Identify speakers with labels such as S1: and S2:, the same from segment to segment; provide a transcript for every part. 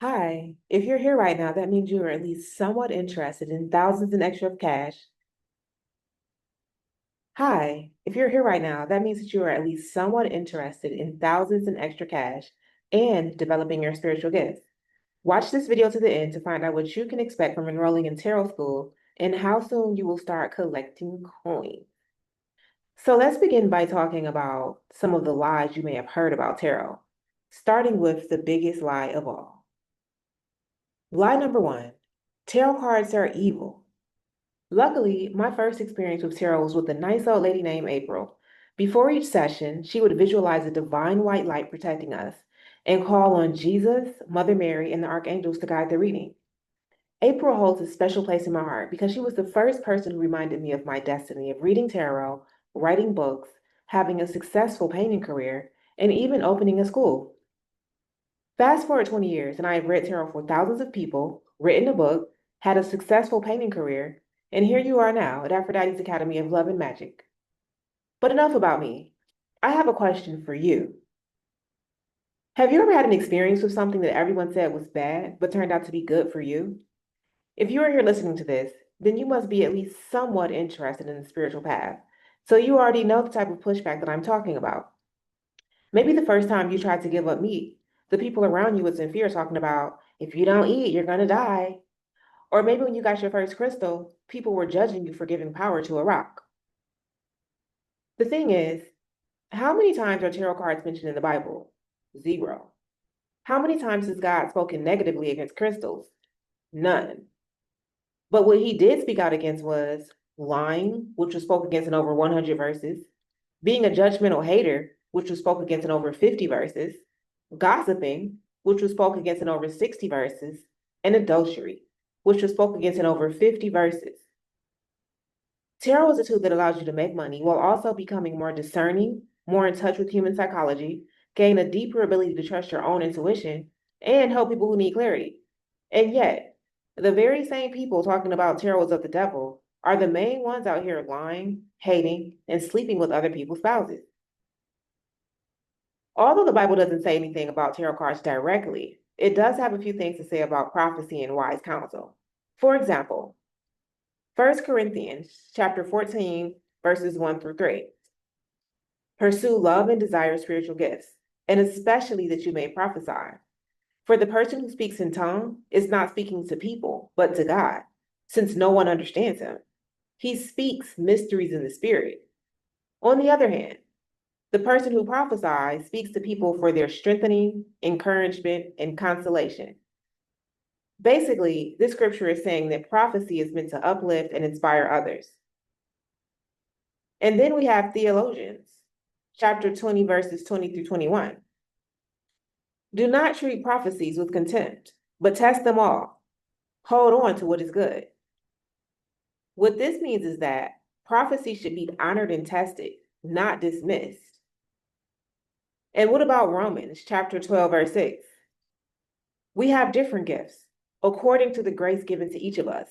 S1: Hi, if you're here right now, that means you are at least somewhat interested in thousands in extra of cash. Hi, if you're here right now, that means that you are at least somewhat interested in thousands in extra cash and developing your spiritual gifts. Watch this video to the end to find out what you can expect from enrolling in tarot school and how soon you will start collecting coins. So let's begin by talking about some of the lies you may have heard about tarot, starting with the biggest lie of all. Lie number one, tarot cards are evil. Luckily, my first experience with tarot was with a nice old lady named April. Before each session, she would visualize a divine white light protecting us and call on Jesus, Mother Mary, and the archangels to guide the reading. April holds a special place in my heart because she was the first person who reminded me of my destiny of reading tarot, writing books, having a successful painting career, and even opening a school. Fast forward 20 years, and I have read tarot for thousands of people, written a book, had a successful painting career, and here you are now at Aphrodite's Academy of Love and Magic. But enough about me. I have a question for you. Have you ever had an experience with something that everyone said was bad, but turned out to be good for you? If you are here listening to this, then you must be at least somewhat interested in the spiritual path. So you already know the type of pushback that I'm talking about. Maybe the first time you tried to give up meat, the people around you was in fear talking about, if you don't eat, you're gonna die. Or maybe when you got your first crystal, people were judging you for giving power to a rock. The thing is, how many times are tarot cards mentioned in the Bible? Zero. How many times has God spoken negatively against crystals? None. But what he did speak out against was lying, which was spoken against in over 100 verses, being a judgmental hater, which was spoken against in over 50 verses, gossiping, which was spoken against in over 60 verses, and adultery, which was spoken against in over 50 verses. Tarot is a tool that allows you to make money while also becoming more discerning, more in touch with human psychology, gain a deeper ability to trust your own intuition, and help people who need clarity. And yet, the very same people talking about tarot is of the devil are the main ones out here lying, hating, and sleeping with other people's spouses. Although the Bible doesn't say anything about tarot cards directly, it does have a few things to say about prophecy and wise counsel. For example, 1 Corinthians chapter 14, verses 1 through 3. Pursue love and desire spiritual gifts, and especially that you may prophesy. For the person who speaks in tongue is not speaking to people, but to God, since no one understands him. He speaks mysteries in the spirit. On the other hand, the person who prophesies speaks to people for their strengthening, encouragement, and consolation. Basically, this scripture is saying that prophecy is meant to uplift and inspire others. And then we have theologians, chapter 20, verses 20 through 21. Do not treat prophecies with contempt, but test them all. Hold on to what is good. What this means is that prophecy should be honored and tested, not dismissed. And what about Romans chapter 12, verse 6? We have different gifts according to the grace given to each of us.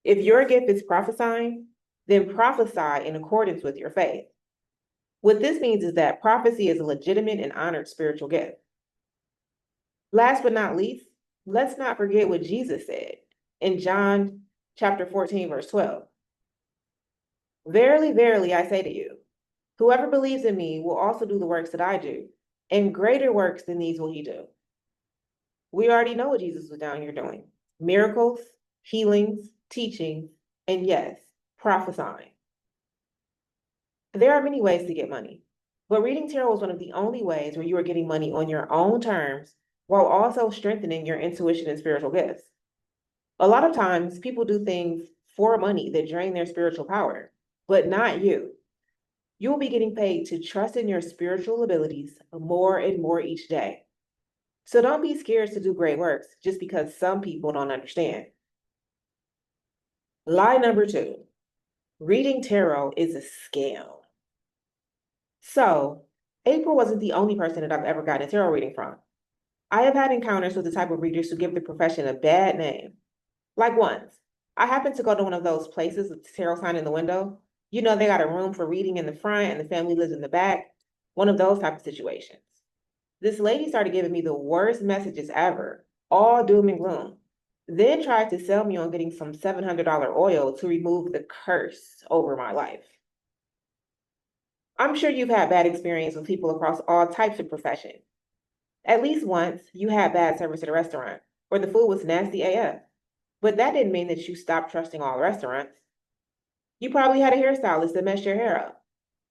S1: If your gift is prophesying, then prophesy in accordance with your faith. What this means is that prophecy is a legitimate and honored spiritual gift. Last but not least, let's not forget what Jesus said in John chapter 14, verse 12. Verily, verily, I say to you, whoever believes in me will also do the works that I do, and greater works than these will he do. We already know what Jesus was down here doing: miracles, healings, teachings, and yes, prophesying. There are many ways to get money, but reading tarot is one of the only ways where you are getting money on your own terms while also strengthening your intuition and spiritual gifts. A lot of times, people do things for money that drain their spiritual power, but not you. You will be getting paid to trust in your spiritual abilities more and more each day. So don't be scared to do great works just because some people don't understand. Lie number two, reading tarot is a scam. So, April wasn't the only person that I've ever gotten a tarot reading from. I have had encounters with the type of readers who give the profession a bad name. Like once, I happened to go to one of those places with the tarot sign in the window. You know, they got a room for reading in the front and the family lives in the back. One of those type of situations. This lady started giving me the worst messages ever. all doom and gloom. Then tried to sell me on getting some $700 oil to remove the curse over my life. I'm sure you've had bad experience with people across all types of professions. At least once, you had bad service at a restaurant, or the food was nasty AF. But that didn't mean that you stopped trusting all restaurants. You probably had a hairstylist that messed your hair up,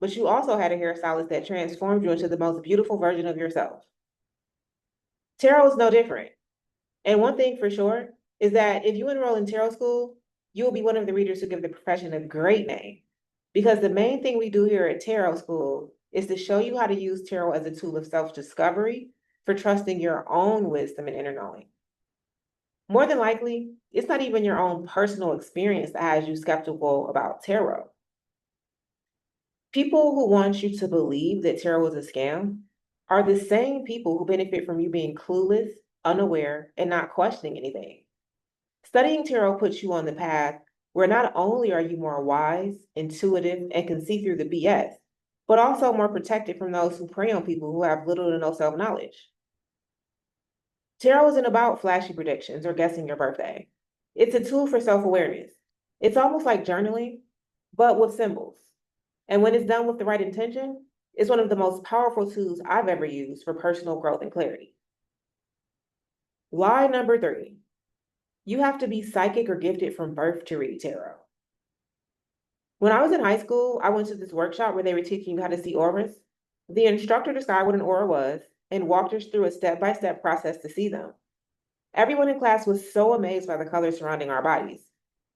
S1: but you also had a hairstylist that transformed you into the most beautiful version of yourself. Tarot is no different. And one thing for sure is that if you enroll in tarot school, you will be one of the readers who give the profession a great name. Because the main thing we do here at tarot school is to show you how to use tarot as a tool of self-discovery for trusting your own wisdom and inner knowing. More than likely, it's not even your own personal experience that has you skeptical about tarot. People who want you to believe that tarot is a scam are the same people who benefit from you being clueless, unaware, and not questioning anything. Studying tarot puts you on the path where not only are you more wise, intuitive, and can see through the BS, but also more protected from those who prey on people who have little to no self-knowledge. Tarot isn't about flashy predictions or guessing your birthday. It's a tool for self-awareness. It's almost like journaling, but with symbols. And when it's done with the right intention, it's one of the most powerful tools I've ever used for personal growth and clarity. Lie number 3. You have to be psychic or gifted from birth to read tarot. When I was in high school, I went to this workshop where they were teaching you how to see auras. The instructor described what an aura was and walked us through a step-by-step process to see them. Everyone in class was so amazed by the colors surrounding our bodies.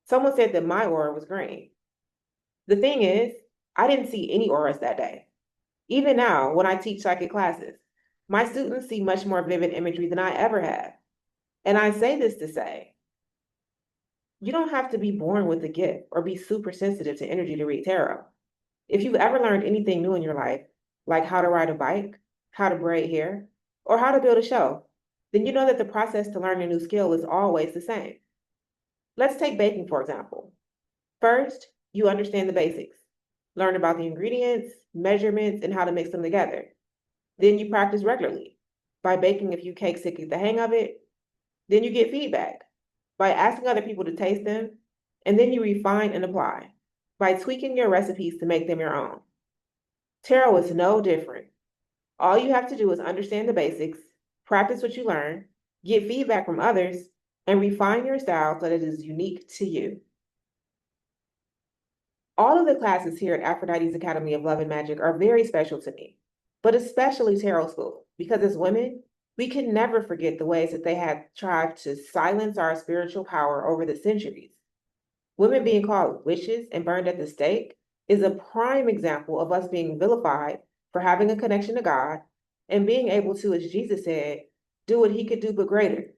S1: Someone said that my aura was green. The thing is, I didn't see any auras that day. Even now, when I teach psychic classes, my students see much more vivid imagery than I ever have. And I say this to say, you don't have to be born with a gift or be super sensitive to energy to read tarot. If you've ever learned anything new in your life, like how to ride a bike, how to braid hair, or how to build a show, then you know that the process to learn a new skill is always the same. Let's take baking, for example. First, you understand the basics. Learn about the ingredients, measurements, and how to mix them together. Then you practice regularly by baking a few cakes to get the hang of it. Then you get feedback by asking other people to taste them. And then you refine and apply by tweaking your recipes to make them your own. Tarot is no different. All you have to do is understand the basics, practice what you learn, get feedback from others, and refine your style so that it is unique to you. All of the classes here at Aphrodite's Academy of Love and Magic are very special to me, but especially tarot school, because as women, we can never forget the ways that they have tried to silence our spiritual power over the centuries. Women being called witches and burned at the stake is a prime example of us being vilified for having a connection to God and being able to, as Jesus said, do what he could do but greater.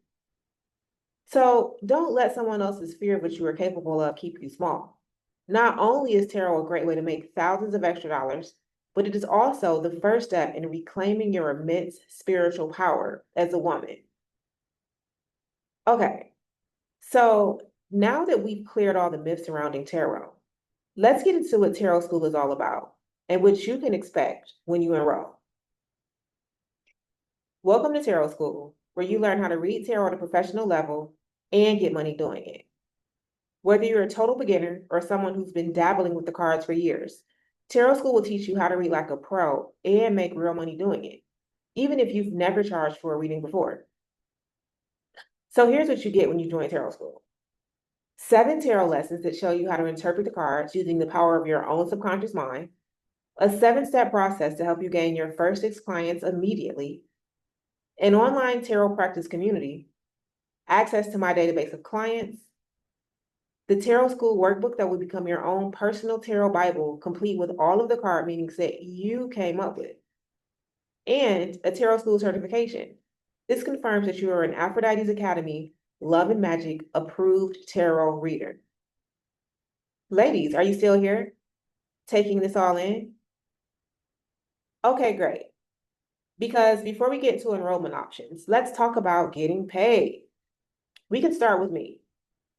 S1: So don't let someone else's fear of what you are capable of keep you small. Not only is tarot a great way to make thousands of extra dollars, but it is also the first step in reclaiming your immense spiritual power as a woman. Okay, so now that we've cleared all the myths surrounding tarot, let's get into what tarot school is all about and what you can expect when you enroll. Welcome to tarot school, where you learn how to read tarot at a professional level and get money doing it. Whether you're a total beginner or someone who's been dabbling with the cards for years, tarot school will teach you how to read like a pro and make real money doing it, even if you've never charged for a reading before. So here's what you get when you join tarot school. 7 tarot lessons that show you how to interpret the cards using the power of your own subconscious mind, a 7-step process to help you gain your first 6 clients immediately, an online tarot practice community, access to my database of clients, the Tarot School workbook that will become your own personal tarot Bible, complete with all of the card meanings that you came up with, and a Tarot School certification. This confirms that you are an Aphrodite's Academy Love and Magic approved tarot reader. Ladies, are you still here? Taking this all in? Okay, great. Because before we get into enrollment options, let's talk about getting paid. We can start with me.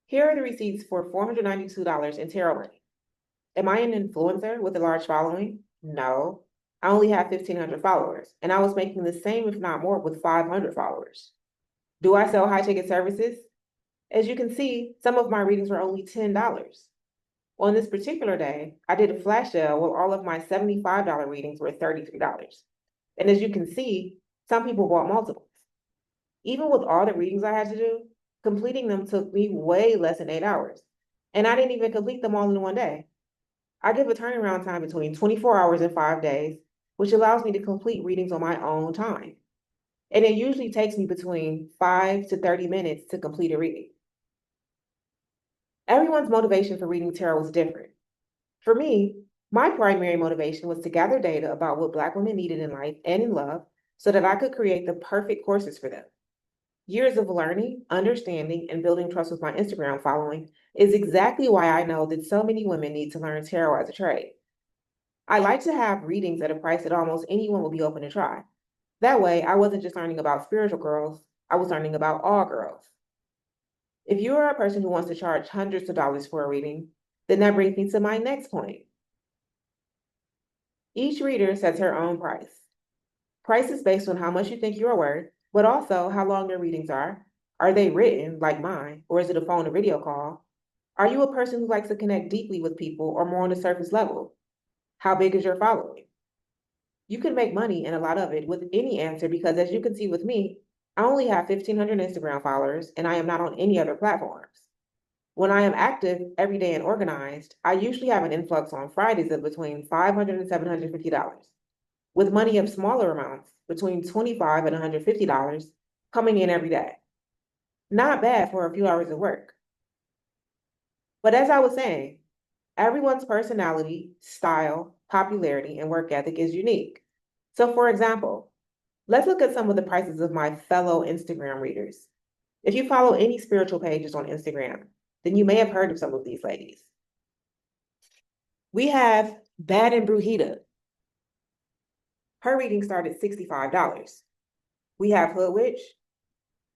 S1: Here are the receipts for $492 in tarot money. Am I an influencer with a large following? No. I only have 1,500 followers, and I was making the same, if not more, with 500 followers. Do I sell high ticket services? As you can see, some of my readings were only $10. On this particular day, I did a flash sale where all of my $75 readings were $33. And as you can see, some people bought multiples. Even with all the readings I had to do, completing them took me way less than 8 hours. And I didn't even complete them all in one day. I give a turnaround time between 24 hours and 5 days, which allows me to complete readings on my own time. And it usually takes me between 5 to 30 minutes to complete a reading. Everyone's motivation for reading tarot was different. For me, my primary motivation was to gather data about what Black women needed in life and in love so that I could create the perfect courses for them. Years of learning, understanding, and building trust with my Instagram following is exactly why I know that so many women need to learn tarot as a trade. I like to have readings at a price that almost anyone will be open to try. That way, I wasn't just learning about spiritual girls, I was learning about all girls. If you are a person who wants to charge hundreds of dollars for a reading, then that brings me to my next point. Each reader sets her own price. Price is based on how much you think you are worth, but also how long your readings are. Are they written, like mine, or is it a phone or video call? Are you a person who likes to connect deeply with people or more on the surface level? How big is your following? You can make money and a lot of it with any answer because as you can see with me, I only have 1,500 Instagram followers and I am not on any other platforms. When I am active every day and organized, I usually have an influx on Fridays of between $500 and $750, with money of smaller amounts between $25 and $150 coming in every day. Not bad for a few hours of work. But as I was saying, everyone's personality, style, popularity, and work ethic is unique. So for example, let's look at some of the prices of my fellow Instagram readers. If you follow any spiritual pages on Instagram, then you may have heard of some of these ladies. We have Bad and Brujita. Her reading started $65. We have Hood Witch.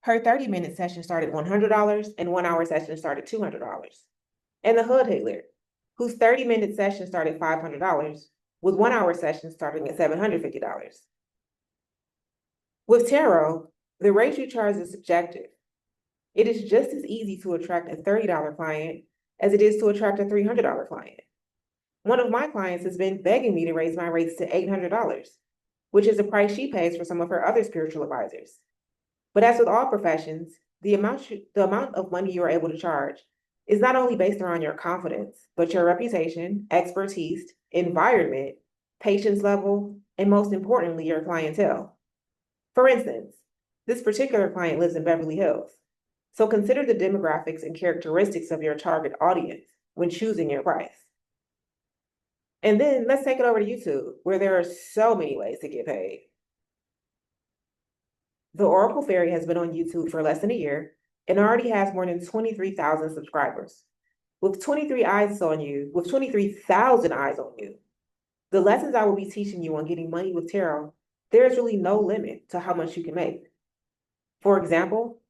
S1: Her 30-minute session started $100 and 1 hour session started $200. And the Hood Hitler, whose 30-minute session started $500, with 1 hour session starting at $750. With tarot, the rate you charge is subjective. It is just as easy to attract a $30 client as it is to attract a $300 client. One of my clients has been begging me to raise my rates to $800, which is the price she pays for some of her other spiritual advisors. But as with all professions, the amount of money you are able to charge is not only based around your confidence, but your reputation, expertise, environment, patience level, and most importantly, your clientele. For instance, this particular client lives in Beverly Hills. So consider the demographics and characteristics of your target audience when choosing your price. And then let's take it over to YouTube, where there are so many ways to get paid. The Oracle Fairy has been on YouTube for less than a year and already has more than 23,000 subscribers. With 23,000 eyes on you, the lessons I will be teaching you on getting money with tarot, there is really no limit to how much you can make. For example,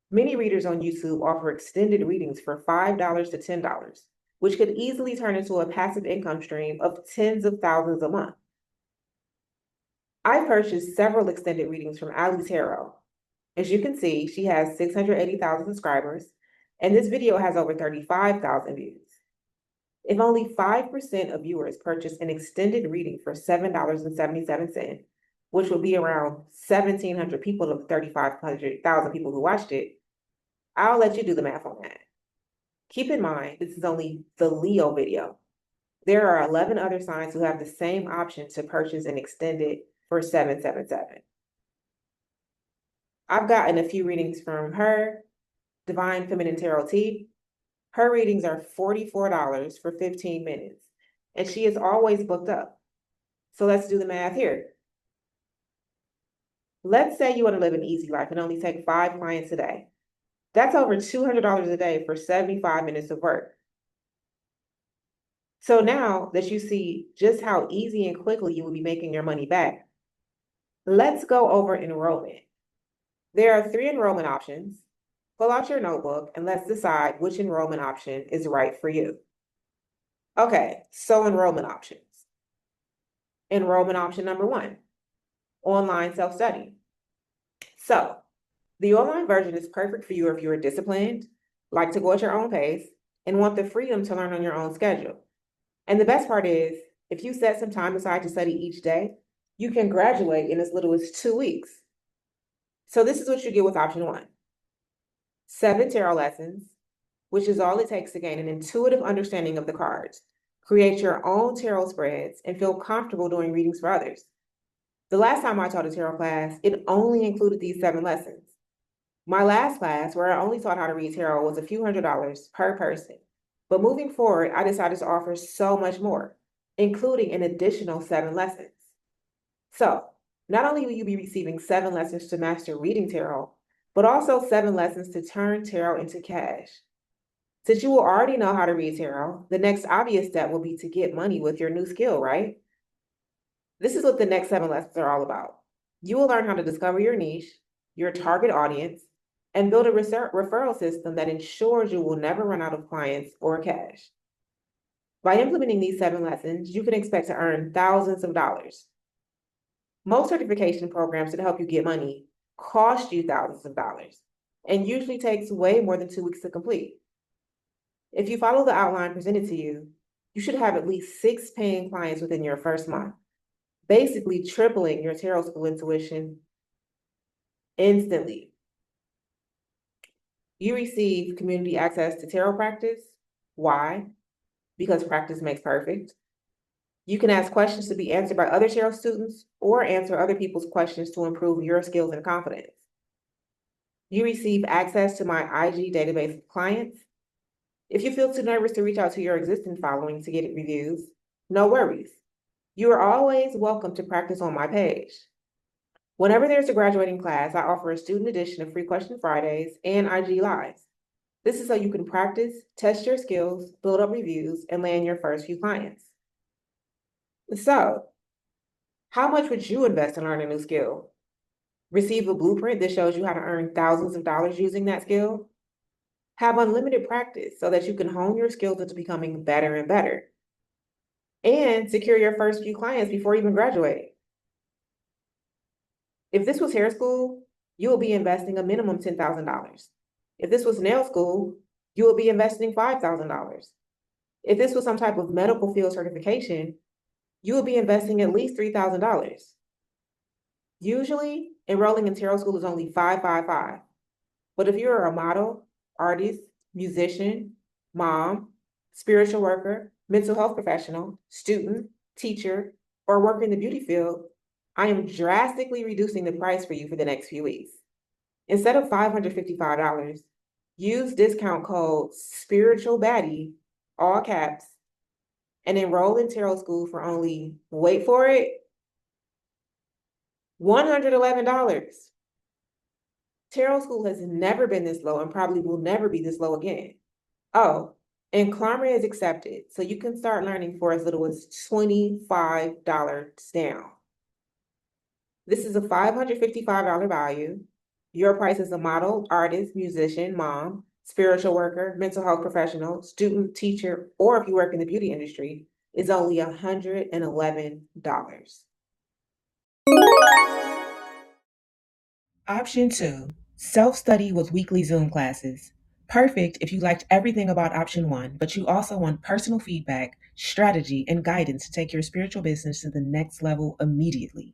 S1: many readers on YouTube offer extended readings for $5 to $10, which could easily turn into a passive income stream of tens of thousands a month. I purchased several extended readings from Ali Tarot. As you can see, she has 680,000 subscribers, and this video has over 35,000 views. If only 5% of viewers purchase an extended reading for $7.77, which would be around 1,700 people of 3,500,000 people who watched it, I'll let you do the math on that. Keep in mind, this is only the Leo video. There are 11 other signs who have the same option to purchase an extended for $777. I've gotten a few readings from her, Divine Feminine Tarot Tea. Her readings are $44 for 15 minutes, and she is always booked up. So let's do the math here. Let's say you want to live an easy life and only take 5 clients a day. That's over $200 a day for 75 minutes of work. So now that you see just how easy and quickly you will be making your money back, let's go over enrollment. There are 3 enrollment options. Pull out your notebook and let's decide which enrollment option is right for you. Okay, so enrollment options. Enrollment option number 1, online self-study. So The online version is perfect for you if you are disciplined, like to go at your own pace, and want the freedom to learn on your own schedule. And the best part is, if you set some time aside to study each day, you can graduate in as little as 2 weeks. So this is what you get with option one: 7 tarot lessons, which is all it takes to gain an intuitive understanding of the cards, create your own tarot spreads, and feel comfortable doing readings for others. The last time I taught a tarot class, it only included these 7 lessons. My last class, where I only taught how to read tarot, was a few $100s per person. But moving forward, I decided to offer so much more, including an additional 7 lessons. So, not only will you be receiving 7 lessons to master reading tarot, but also 7 lessons to turn tarot into cash. Since you will already know how to read tarot, the next obvious step will be to get money with your new skill, right? This is what the next 7 lessons are all about. You will learn how to discover your niche, your target audience, and build a referral system that ensures you will never run out of clients or cash. By implementing these 7 lessons, you can expect to earn thousands of dollars. Most certification programs that help you get money cost you thousands of dollars and usually takes way more than 2 weeks to complete. If you follow the outline presented to you, you should have at least 6 paying clients within your first month, basically tripling your tarot school intuition instantly. You receive community access to tarot practice. Why? Because practice makes perfect. You can ask questions to be answered by other tarot students or answer other people's questions to improve your skills and confidence. You receive access to my IG database of clients. If you feel too nervous to reach out to your existing following to get reviews, no worries. You are always welcome to practice on my page. Whenever there's a graduating class, I offer a student edition of Free Question Fridays and IG Lives. This is so you can practice, test your skills, build up reviews, and land your first few clients. So, how much would you invest in learning a new skill? Receive a blueprint that shows you how to earn thousands of dollars using that skill? Have unlimited practice so that you can hone your skills into becoming better and better. And secure your first few clients before you even graduate. If this was hair school, you will be investing a minimum $10,000. If this was nail school, you will be investing $5,000. If this was some type of medical field certification, you will be investing at least $3,000. Usually, enrolling in tarot school is only $555. But if you're a model, artist, musician, mom, spiritual worker, mental health professional, student, teacher, or work in the beauty field, I am drastically reducing the price for you for the next few weeks. Instead of $555, use discount code SPIRITUALBADDIE, all caps, and enroll in tarot school for only, wait for it, $111. Tarot school has never been this low and probably will never be this low again. Oh, and Klarna is accepted, so you can start learning for as little as $25 down. This is a $555 value. Your price as a model, artist, musician, mom, spiritual worker, mental health professional, student, teacher, or if you work in the beauty industry, is only $111. Option 2, self-study with weekly Zoom classes. Perfect if you liked everything about option 1, but you also want personal feedback, strategy, and guidance to take your spiritual business to the next level immediately.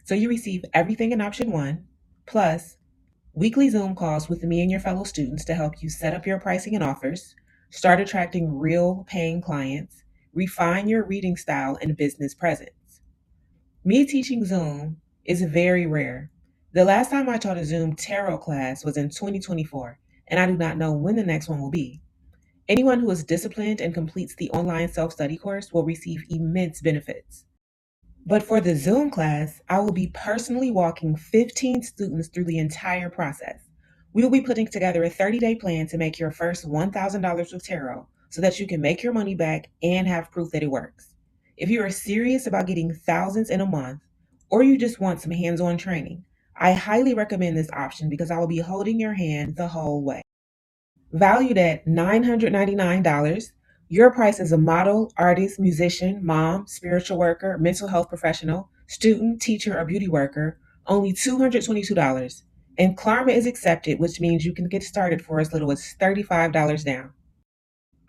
S1: So you receive everything in option 1, plus weekly Zoom calls with me and your fellow students to help you set up your pricing and offers, start attracting real paying clients, refine your reading style and business presence. Me teaching Zoom is very rare. The last time I taught a Zoom tarot class was in 2024, and I do not know when the next one will be. Anyone who is disciplined and completes the online self-study course will receive immense benefits. But for the Zoom class, I will be personally walking 15 students through the entire process. We will be putting together a 30-day plan to make your first $1,000 with tarot so that you can make your money back and have proof that it works. If you are serious about getting thousands in a month, or you just want some hands-on training, I highly recommend this option because I will be holding your hand the whole way. Valued at $999, your price as a model, artist, musician, mom, spiritual worker, mental health professional, student, teacher, or beauty worker, only $222. And Klarna is accepted, which means you can get started for as little as $35 down.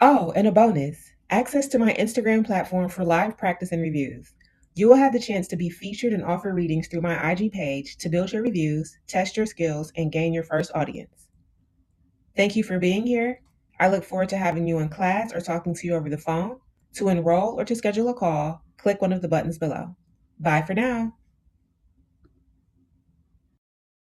S1: Oh, and a bonus, access to my Instagram platform for live practice and reviews. You will have the chance to be featured and offer readings through my IG page to build your reviews, test your skills, and gain your first audience. Thank you for being here. I look forward to having you in class or talking to you over the phone. To enroll or to schedule a call, click one of the buttons below. Bye for now.